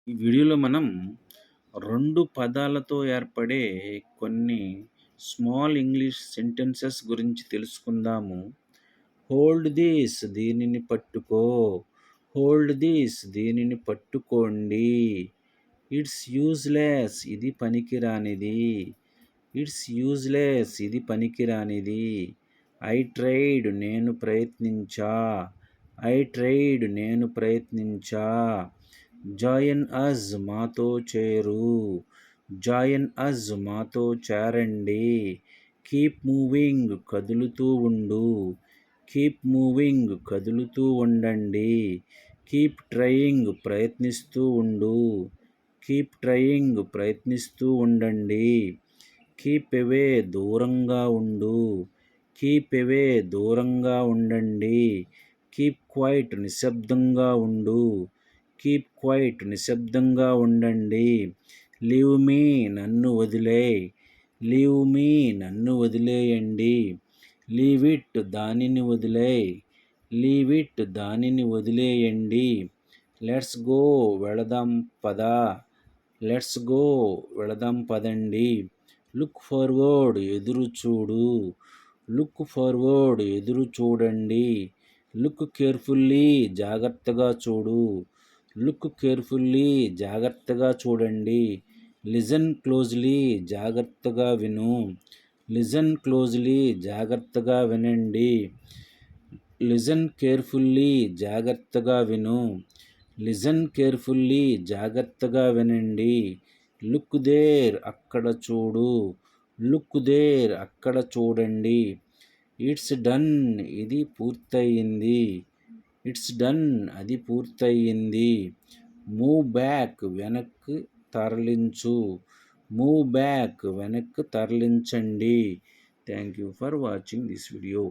ఈ వీడియోలో మనం 2 పదాలతో ఏర్పడే కొన్ని స్మాల్ ఇంగ్లీష్ సెంటెన్సెస్ గురించి తెలుసుకుందాము. హోల్డ్ థిస్ దీనిని పట్టుకో. హోల్డ్ థిస్ దీనిని పట్టుకోండి. ఇట్స్ యూజ్‌లెస్ ఇది పనికిరానిది. ఇట్స్ యూజ్‌లెస్ ఇది పనికిరానిది. ఐ ట్రైడ్ నేను ప్రయత్నించా. ఐ ట్రైడ్ నేను ప్రయత్నించా. జాయిన్ అజ్ మాతో చేరు. జాయిన్ అజ్ మాతో చేరండి. కీప్ మూవింగ్ కదులుతూ ఉండు. కీప్ మూవింగ్ కదులుతూ ఉండండి. కీప్ ట్రయింగ్ ప్రయత్నిస్తూ ఉండు. కీప్ ట్రయింగ్ ప్రయత్నిస్తూ ఉండండి. కీప్ అవే దూరంగా ఉండు. కీప్ అవే దూరంగా ఉండండి. కీప్ క్వైట్ నిశ్శబ్దంగా ఉండు. కీప్ క్వైట్ నిశ్శబ్దంగా ఉండండి. లీవ్ మీ నన్ను వదిలేయ్. లీవ్ మీ నన్ను వదిలేయండి. లీవ్ ఇట్ దానిని వదిలేయ్. లీవ్ ఇట్ దానిని వదిలేయండి. లెట్స్ గో వెళదాం పద. లెట్స్ గో వెళదాం పదండి. లుక్ ఫార్వర్డ్ ఎదురు చూడు. లుక్ ఫార్వర్డ్ ఎదురు చూడండి. లుక్ కేర్ఫుల్లీ జాగ్రత్తగా చూడు. లుక్ కేర్ఫుల్లీ జాగ్రత్తగా చూడండి. లిజన్ క్లోజ్లీ జాగ్రత్తగా విను. లిజన్ క్లోజ్లీ జాగ్రత్తగా వినండి. లిజన్ కేర్ఫుల్లీ జాగ్రత్తగా విను. లిజన్ కేర్ఫుల్లీ జాగ్రత్తగా వినండి. లుక్ దేర్ అక్కడ చూడు. లుక్ దేర్ అక్కడ చూడండి. ఇట్స్ డన్ ఇది పూర్తయింది. ఇట్స్ డన్ అది పూర్తయింది. మూవ్ బ్యాక్ వెనక్కి తరలించు. మూవ్ బ్యాక్ వెనక్కి తరలించండి. Thank you for watching this video.